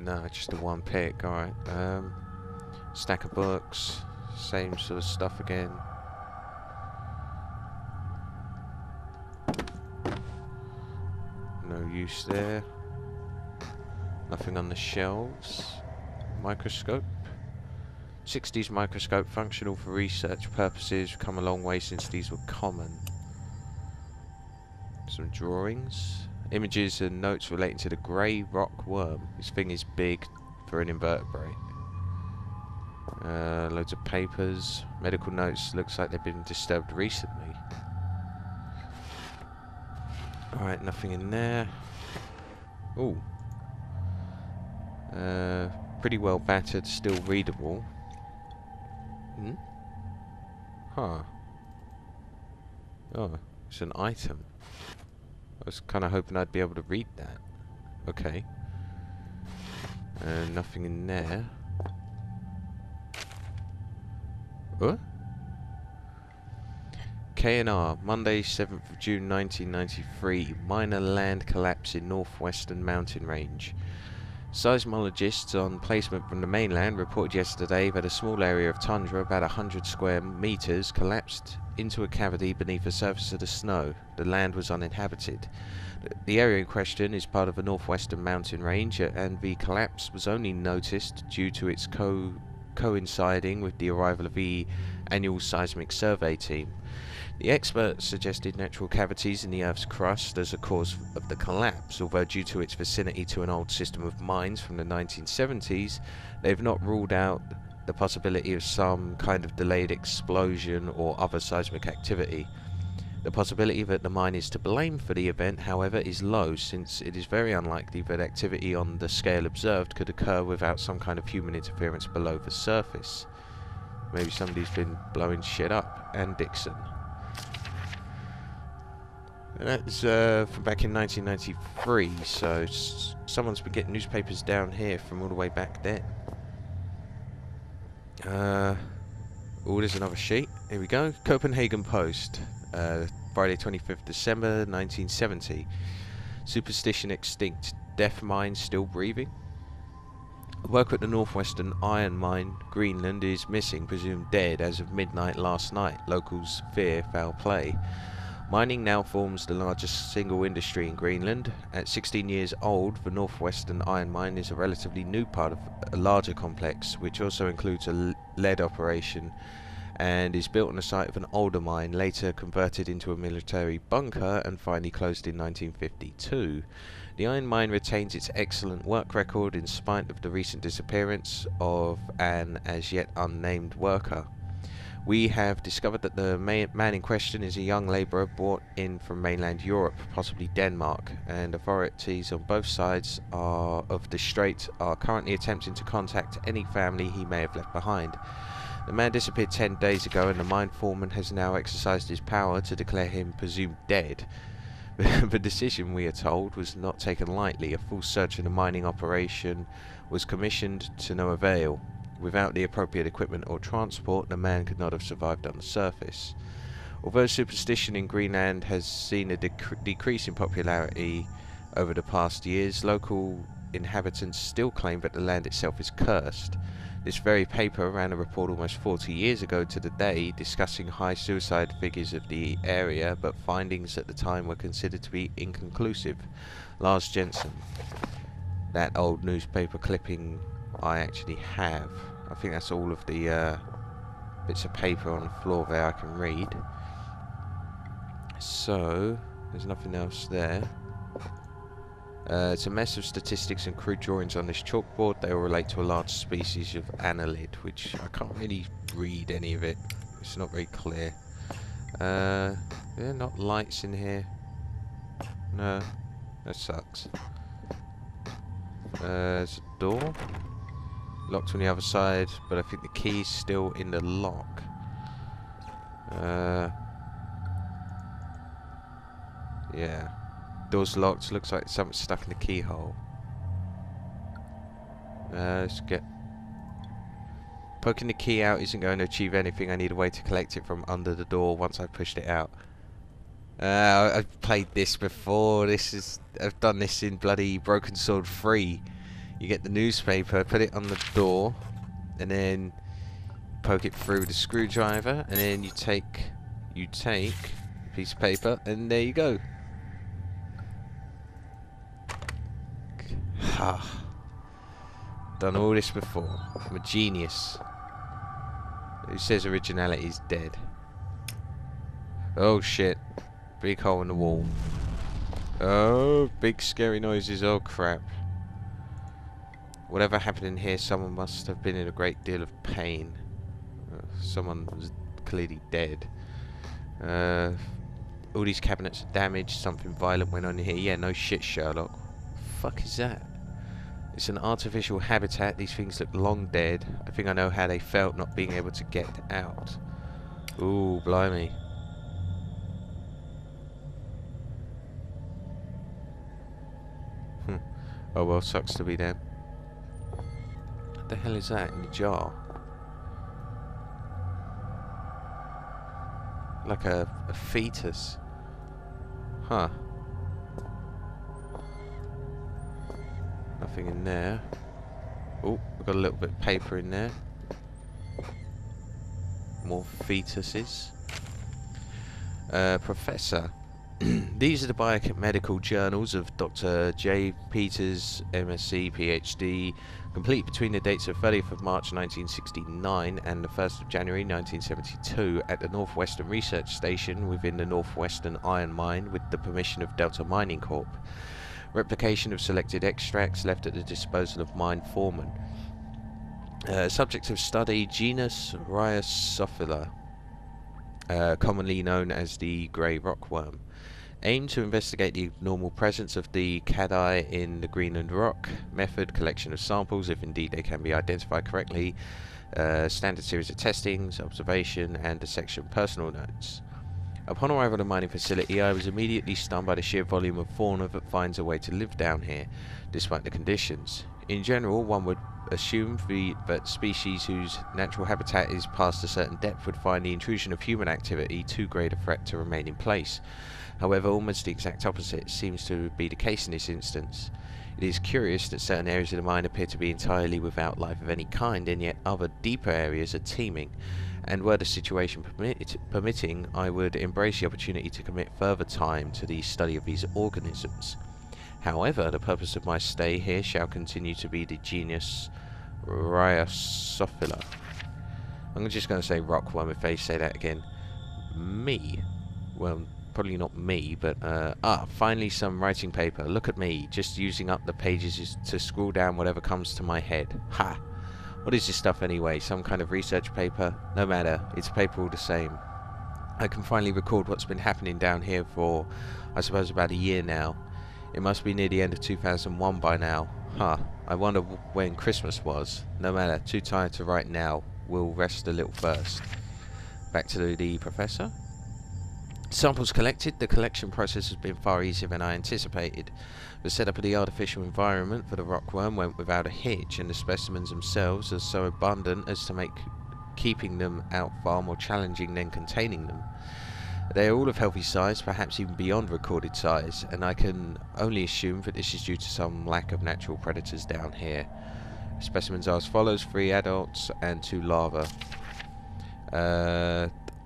No, just the one pick. Alright. Stack of books. Same sort of stuff again. No use there. Nothing on the shelves. Microscope. 60s microscope, functional for research purposes. Come a long way since these were common. Some drawings. Images and notes relating to the grey rock worm. This thing is big for an invertebrate. Loads of papers. Medical notes. Looks like they've been disturbed recently. Alright, nothing in there. Ooh. Pretty well battered, still readable. Hmm? Huh. Oh, it's an item. I was kind of hoping I'd be able to read that. Okay. Nothing in there. Huh? K&R, Monday, 7th of June 1993. Minor land collapse in northwestern mountain range. Seismologists on placement from the mainland reported yesterday that a small area of tundra, about 100 square meters, collapsed into a cavity beneath the surface of the snow. The land was uninhabited. The area in question is part of a northwestern mountain range, and the collapse was only noticed due to its coinciding with the arrival of the annual seismic survey team. The experts suggested natural cavities in the Earth's crust as a cause of the collapse, although due to its vicinity to an old system of mines from the 1970s, they have not ruled out the possibility of some kind of delayed explosion or other seismic activity. The possibility that the mine is to blame for the event, however, is low, since it is very unlikely that activity on the scale observed could occur without some kind of human interference below the surface. Maybe somebody's been blowing shit up. And Dixon. That's from back in 1993, so someone's been getting newspapers down here from all the way back then. Oh, there's another sheet. Here we go. Copenhagen Post, Friday 25th December 1970. Superstition extinct. Deaf mine still breathing. Worker at the northwestern iron mine, Greenland, is missing, presumed dead as of midnight last night. Locals fear foul play. Mining now forms the largest single industry in Greenland. At 16 years old, the northwestern iron mine is a relatively new part of a larger complex, which also includes a lead operation and is built on the site of an older mine, later converted into a military bunker and finally closed in 1952. The iron mine retains its excellent work record in spite of the recent disappearance of an as yet unnamed worker. We have discovered that the man in question is a young labourer brought in from mainland Europe, possibly Denmark, and authorities on both sides of the strait are currently attempting to contact any family he may have left behind. The man disappeared 10 days ago, and the mine foreman has now exercised his power to declare him presumed dead. The decision, we are told, was not taken lightly. A full search of the mining operation was commissioned to no avail. Without the appropriate equipment or transport, the man could not have survived on the surface. Although superstition in Greenland has seen a decrease in popularity over the past years, local inhabitants still claim that the land itself is cursed. This very paper ran a report almost 40 years ago to the day discussing high suicide figures of the area, but findings at the time were considered to be inconclusive. Lars Jensen. That old newspaper clipping I actually have. I think that's all of the bits of paper on the floor there I can read. So, there's nothing else there. It's a mess of statistics and crude drawings on this chalkboard. They all relate to a large species of annelid, which I can't really read any of it. It's not very clear. There are not lights in here. No, that sucks. There's a door. Locked on the other side, but I think the key's still in the lock. Yeah. Door's locked. Looks like something's stuck in the keyhole. Let's get... Poking the key out isn't going to achieve anything. I need a way to collect it from under the door once I've pushed it out. I've played this before. I've done this in bloody Broken Sword 3. You get the newspaper, put it on the door, and then poke it through the screwdriver, and then you take a piece of paper, and there you go. Ha. Done all this before. I'm a genius. Who says originality is dead? Oh shit. Big hole in the wall. Oh, big scary noises. Oh crap. Whatever happened in here, someone must have been in a great deal of pain. Someone was clearly dead. All these cabinets are damaged. Something violent went on here. Yeah, no shit, Sherlock. Fuck is that? It's an artificial habitat. These things look long dead. I think I know how they felt not being able to get out. Ooh, blimey. Oh well, sucks to be them. What the hell is that in the jar? Like a fetus. Huh. Nothing in there. Oh, we've got a little bit of paper in there. More fetuses. Professor. These are the biomedical journals of Dr. J. Peters, MSc, PhD, complete between the dates of 30th of March 1969 and the 1st of January 1972 at the Northwestern Research Station within the Northwestern Iron Mine with the permission of Delta Mining Corp. Replication of selected extracts left at the disposal of mine foreman. Subject of study, genus Rhyosophila, commonly known as the grey rockworm. Aim to investigate the abnormal presence of the cadi in the Greenland rock. Method, collection of samples, if indeed they can be identified correctly. Standard series of testings, observation, and dissection personal notes. Upon arrival at the mining facility, I was immediately stunned by the sheer volume of fauna that finds a way to live down here, despite the conditions. In general, one would assume that species whose natural habitat is past a certain depth would find the intrusion of human activity too great a threat to remain in place. However, almost the exact opposite seems to be the case in this instance. It is curious that certain areas of the mine appear to be entirely without life of any kind, and yet other deeper areas are teeming. And were the situation permitting, I would embrace the opportunity to commit further time to the study of these organisms. However, the purpose of my stay here shall continue to be the genus Rhyosophila. I'm just going to say rockworm if they say that again. Me. Well, probably not me, but finally some writing paper. Look at me, just using up the pages to scroll down whatever comes to my head. Ha! What is this stuff anyway? Some kind of research paper? No matter, it's paper all the same. I can finally record what's been happening down here for, I suppose, about a year now. It must be near the end of 2001 by now. Huh, I wonder when Christmas was. No matter, too tired to write now. We'll rest a little first. Back to the professor. Samples collected. The collection process has been far easier than I anticipated. The setup of the artificial environment for the rockworm went without a hitch, and the specimens themselves are so abundant as to make keeping them out far more challenging than containing them. They are all of healthy size, perhaps even beyond recorded size, and I can only assume that this is due to some lack of natural predators down here. Specimens are as follows: 3 adults and 2 larvae.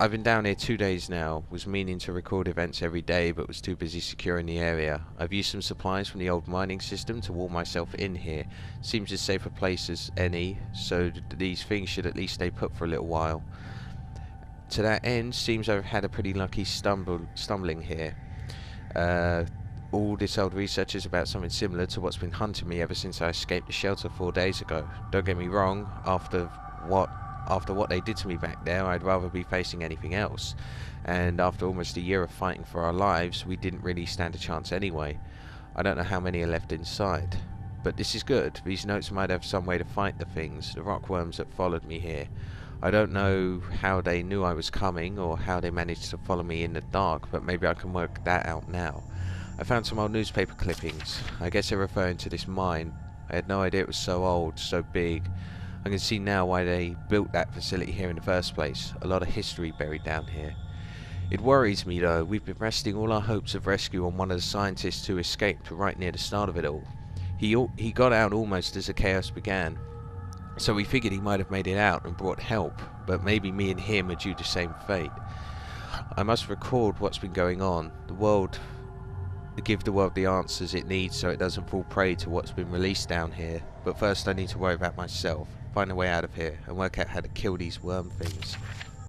I've been down here 2 days now. Was meaning to record events every day, but was too busy securing the area. I've used some supplies from the old mining system to wall myself in here. Seems as safe a place as any, so these things should at least stay put for a little while. To that end, seems I've had a pretty lucky stumbling here. All this old research is about something similar to what's been hunting me ever since I escaped the shelter 4 days ago. Don't get me wrong, after what they did to me back there, I'd rather be facing anything else. And after almost a year of fighting for our lives, we didn't really stand a chance anyway. I don't know how many are left inside. But this is good. These notes might have some way to fight the things, the rockworms that followed me here. I don't know how they knew I was coming, or how they managed to follow me in the dark, but maybe I can work that out now. I found some old newspaper clippings. I guess they're referring to this mine. I had no idea it was so old, so big. I can see now why they built that facility here in the first place. A lot of history buried down here. It worries me though. We've been resting all our hopes of rescue on one of the scientists who escaped right near the start of it all. He got out almost as the chaos began, so we figured he might have made it out and brought help, but maybe me and him are due the same fate. I must record what's been going on. Give the world the answers it needs so it doesn't fall prey to what's been released down here. But first I need to worry about myself, find a way out of here, and work out how to kill these worm things.